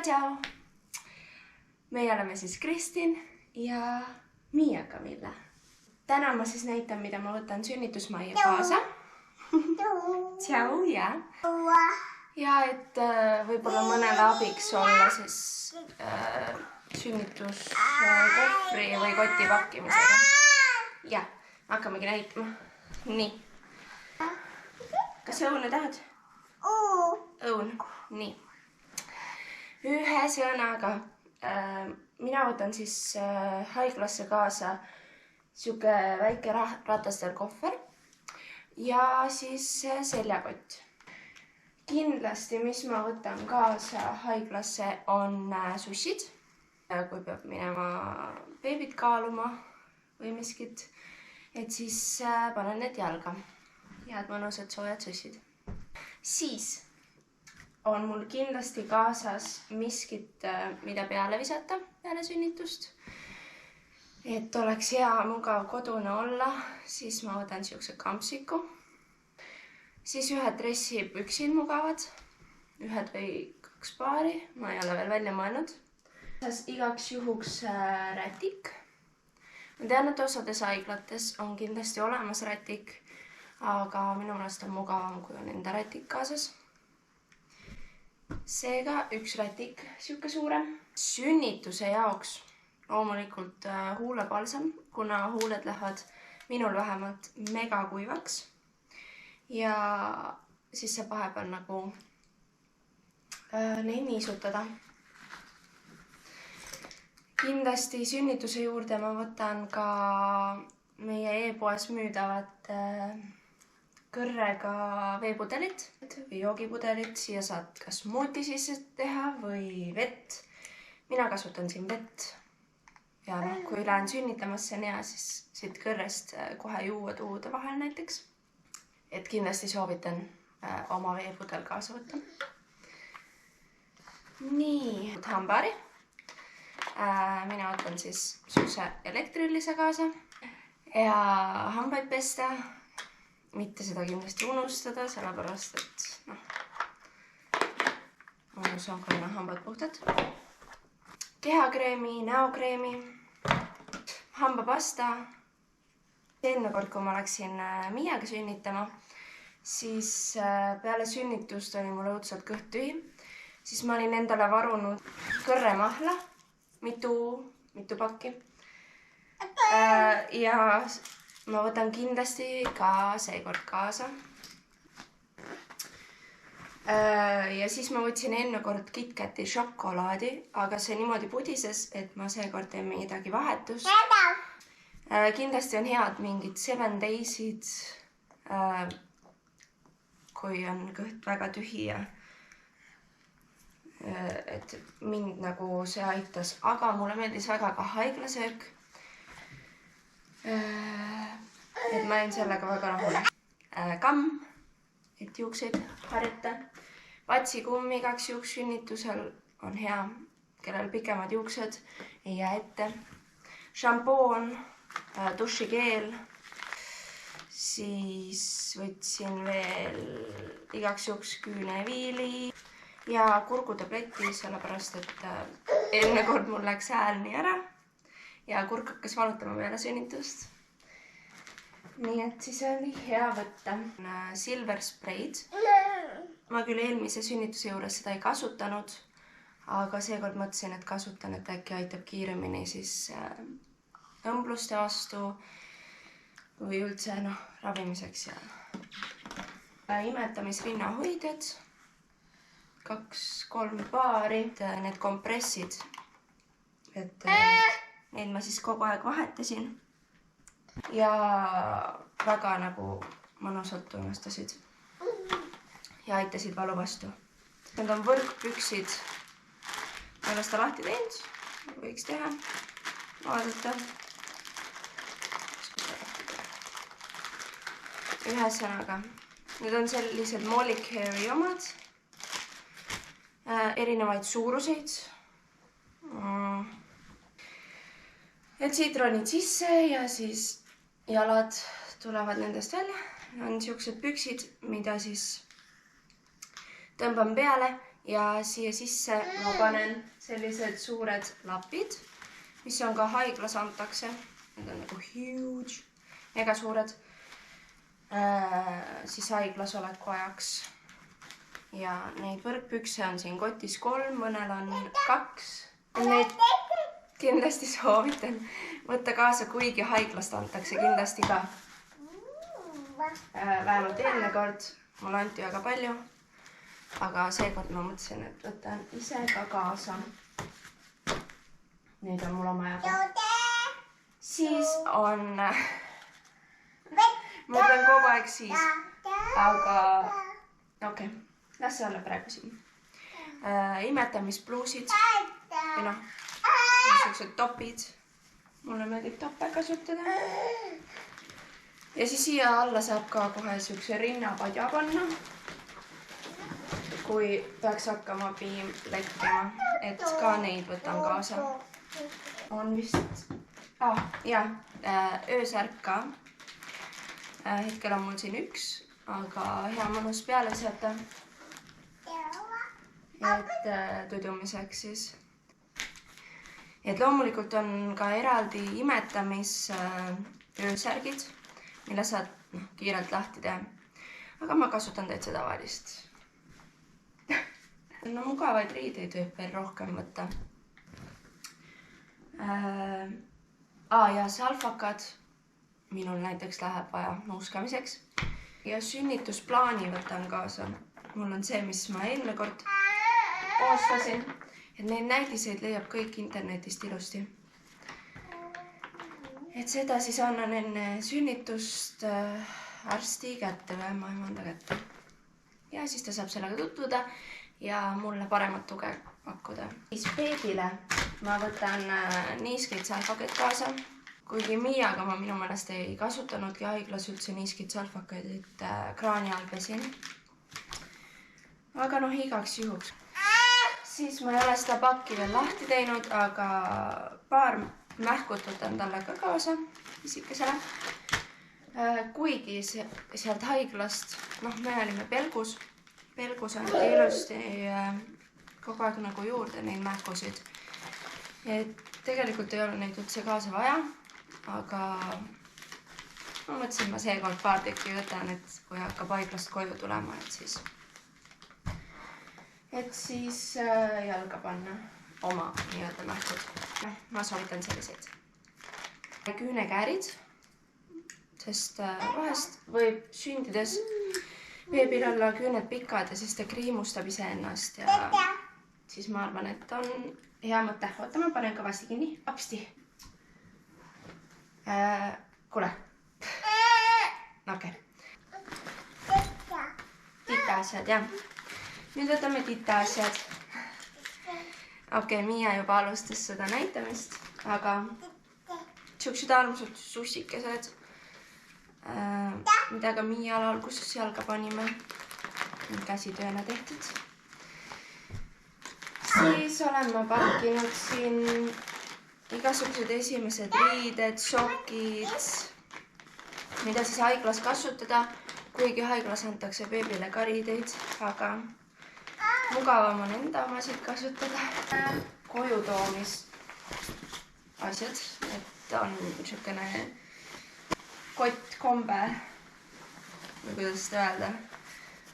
Tšau! Meie oleme siis Kristin ja Miia Camilla. Täna ma siis näitan, mida ma võtan sünnitusmajja kaasa. Tšau, ja. Ja et võib-olla mõnele abiks olla siis sünnituskohvri või koti pakkimisega. Ja, hakkamegi näitama. Nii. Kas õunu tahad? Õun, nii. Ühesõnaga, mina võtan siis haiglasse kaasa siuke väike ratastel kohver ja siis seljakott. Kindlasti, mis ma võtan kaasa haiglasse, on sussid, kui peab minema beebit kaaluma või miskit, et siis panen need jalga. Head mõnusad soojad sussid. Siis on mul kindlasti kaasas miskit, mida peale visata peale sünnitust. Et oleks hea mugav kodune olla, siis ma võtan siukse kampsiku. Siis ühed dressipüksid mugavad, ühed või 2 paari, ma ei ole veel välja mõelnud. Igaks juhuks rätik. Ma tean, et osades haiglates on kindlasti olemas rätik, aga minu meelest on mugavam, kui on enda rätik kaasas. Seega üks rätik, siuke suurem. Sünnituse jaoks loomulikult huulepalsam, kuna huuled lähevad minul vähemalt mega kuivaks. Ja siis see vahepeal nagu neid niisutada. Kindlasti sünnituse juurde ma võtan ka meie e-poes müüdavat kõrrega veepudelit või joogipudelit. Siia saad kas smuuti sisse teha või vett. Mina kasutan siin vett. Ja kui lähen sünnitamasse on hea, siis siit kõrrest kohe juua tuude vahel näiteks. Et kindlasti soovitan oma veepudel kaasa võtta. Nii, hambari. Mina võtan siis suuse elektrilise kaasa ja hambaid pesta. Mitte seda kindlasti unustada, sellepärast, et mõnus on ka hambad puhtad. Kehakreemi, näokreemi, hambapasta. Eelmine kord, kui ma läksin Miiaga sünnitama, siis peale sünnitust oli mul õudselt kõht tühi. Siis ma olin endale varunud kõrremahla, mitu pakki. Ja ma võtan kindlasti ka seekord kaasa. Ja siis ma võtsin enne kord KitKati šokolaadi, aga see niimoodi pudises, et ma seekord teen midagi vahetust. Kindlasti on head mingid 7 Daysid, kui on kõht väga tühi ja et mind nagu see aitas, aga mulle meeldis väga ka haiglasöök. Et ma jäin sellega väga rahule. Kamm, et juukseid harjata. Vatsikummi igaks juhuks sünnitusel on hea, kellel pikemad juuksed ei jää ette. Šampoon, dušikeel. Siis võtsin veel igaks juhuks küüneviili ja kurgutableti, sellepärast et eelmine kord mul läks hääl nii ära. Ja kurk hakkas valutama peale sünnitust. Nii et siis oli hea võtta silver spreid. Ma küll eelmise sünnituse juures seda ei kasutanud, aga seekord mõtlesin, et kasutan, et äkki aitab kiiremini siis õmbluste vastu või üldse ravimiseks. Imetamisrinnahoidjad, 2-3 paari, need kompressid, et neid ma siis kogu aeg vahetasin ja väga nagu mõnusalt tunnustasid ja aitasid valu vastu. Need on võrkpüksid. Ma ei ole seda lahti teinud, võiks teha, vaadata. Ühesõnaga, need on sellised Molicari omad, erinevaid suuruseid. Et siit ronid sisse ja siis jalad tulevad nendest välja. On siuksed püksid, mida siis tõmban peale ja siia sisse ma panen sellised suured lapid, mis on ka haiglas antakse. Need on nagu huge, mega suured. Siis haiglas oleku ajaks. Ja neid võrkpükse on siin kotis 3, mõnel on 2. Neid kindlasti soovitan võtta kaasa, kuigi haiglast antakse kindlasti ka. Vähemalt eelmine kord mulle anti väga palju, aga seekord ma mõtlesin, et võtan ise ka kaasa. Neid on mul oma jagu. Siis on... Ma mõtlen kogu aeg siis, aga okei, las see olla praegu siin. Imetamispluusid või noh, niisugused topid. Mulle meeldib toppe kasutada. Ja siis siia alla saab ka kohe niisuguse rinnapadja panna, kui peaks hakkama piim lekkima, et ka neid võtan kaasa. On vist... öösärk ka. Hetkel on mul siin 1, aga hea mõnus peale seata. Et tudumiseks siis. Et loomulikult on ka eraldi imetamis öösärgid, mille saad kiirelt lahti teha. Aga ma kasutan täitsa tavalist. No mugavaid riideid võib veel rohkem võtta. Ja salfakad. Minul näiteks läheb vaja nuuskamiseks. Ja sünnitusplaani võtan kaasa. Mul on see, mis ma eelmine kord koostasin. Et neid näidiseid leiab kõik internetist ilusti. Et seda siis annan enne sünnitust arsti kätte või emanda kätte. Ja siis ta saab sellega tutvuda ja mulle paremat tuge pakkuda. Siis beebile ma võtan niiskeid salfakaid kaasa. Kuigi Miiaga ma minu meelest ei kasutanudki haiglas üldse niiskeid salfakaid, et kraani all pesin. Aga noh, igaks juhuks. Siis ma ei ole seda pakki veel lahti teinud, aga paar mähkut võtan talle ka kaasa isikesele. Kuigi sealt haiglast, me olime Pelgus. Pelgus on ilusti kogu aeg nagu juurde neid mähkusid. Et tegelikult ei ole neid üldse kaasa vaja, aga ma mõtlesin, ma seekord paar tükki võtan, et kui hakkab haiglast koju tulema, et siis jalga panna oma nii-öelda mähkud. Ma soovitan selliseid. Küünekäärid, sest vahest võib sündides beebil olla küüned pikad ja siis ta kriimustab iseennast ja siis ma arvan, et on hea mõte. Oota, ma panen kõvasti kinni. Apsti. Kuule. Okei. Titaasjad, jah. Nüüd võtame titaasjad. Okei, Miia juba alustas seda näitamist, aga siuksed armsad sussikesed, mida ka Miial alguses jalga panime. Käsitööna tehtud. Siis olen ma pakkinud siin igasugused esimesed riided, sokid, mida siis haiglas kasutada, kuigi haiglas antakse beebile ka riideid, aga mugavam on enda omasid kasutada. Koju toomis asjad, et on niisugune kottkombe, või kuidas seda öelda,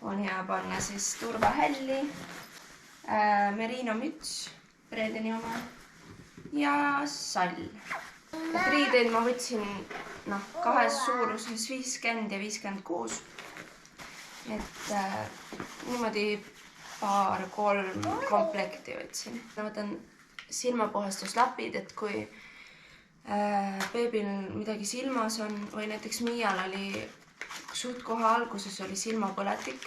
on hea panna siis turvahälli, merino müts, Bredeni oma ja sall. Riideid ma võtsin kahes suuruses 50 ja 56. Et niimoodi 2-3 komplekti võtsin. Ma võtan silmapuhastuslapid, et kui beebil midagi silmas on või näiteks Miial oli suht kohe alguses oli silmapõletik.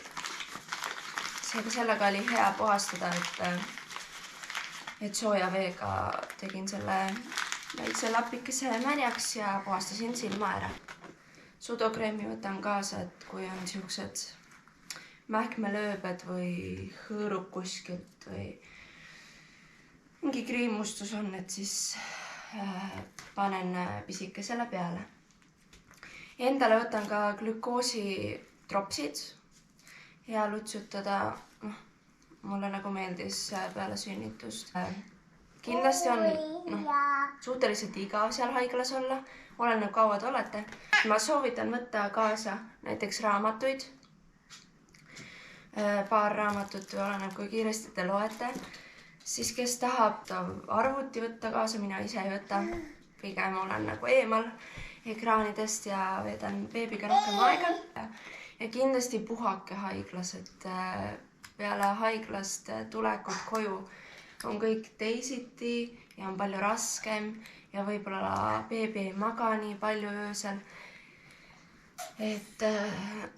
Sellega oli hea puhastada, et sooja veega tegin selle väikse lapikese märjaks ja puhastasin silma ära. Sudokreemi võtan kaasa, et kui on niisugused mähkmelööbed või hõõrub kuskilt või mingi kriimustus on, et siis panen pisike selle peale. Endale võtan ka glükoositropsid. Hea lutsutada, mulle nagu meeldis peale sünnitust. Kindlasti on suhteliselt igav seal haiglas olla, oleneb kaua te olete. Ma soovitan võtta kaasa näiteks raamatuid. Paar raamatut oleneb, kui kiiresti te loete. Siis kes tahab arvuti võtta kaasa, mina ise ei võta. Pigem olen nagu eemal ekraanidest ja veedan beebiga rohkem aega. Ja kindlasti puhake haiglas, et peale haiglast tulekut koju on kõik teisiti ja on palju raskem ja võib-olla beebi ei maga nii palju öösel. Et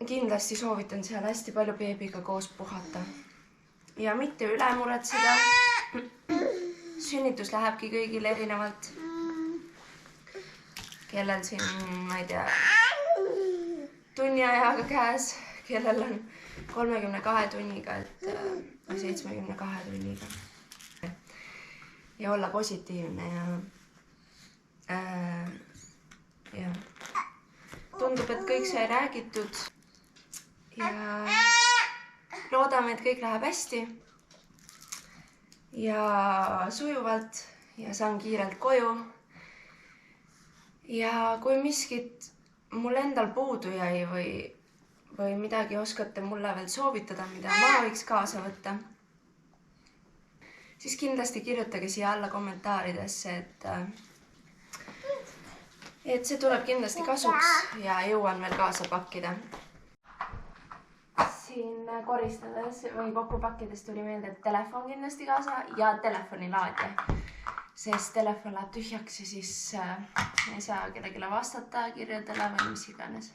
kindlasti soovitan seal hästi palju beebiga koos puhata ja mitte üle muretseda. Sünnitus lähebki kõigil erinevalt. Kellel siin, ma ei tea, tunni ajaga käes, kellel on 32 tunniga, või 72 tunniga. Ja olla positiivne ja tundub, et kõik sai räägitud ja loodame, et kõik läheb hästi ja sujuvalt ja saan kiirelt koju. Ja kui miskit mul endal puudu jäi või midagi oskate mulle veel soovitada, mida ma võiks kaasa võtta, siis kindlasti kirjutage siia alla kommentaaridesse, et see tuleb kindlasti kasuks ja jõuan veel kaasa pakkida. Siin koristades või kokku pakkides tuli meelde, et telefon kindlasti kaasa ja telefonilaadja. Sest telefon läheb tühjaks ja siis ei saa kellelegi vastata kirjadele või mis iganes.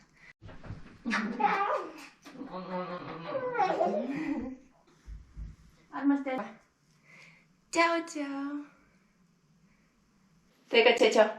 Armas teile. Tšau, tšau. Teiega tšau.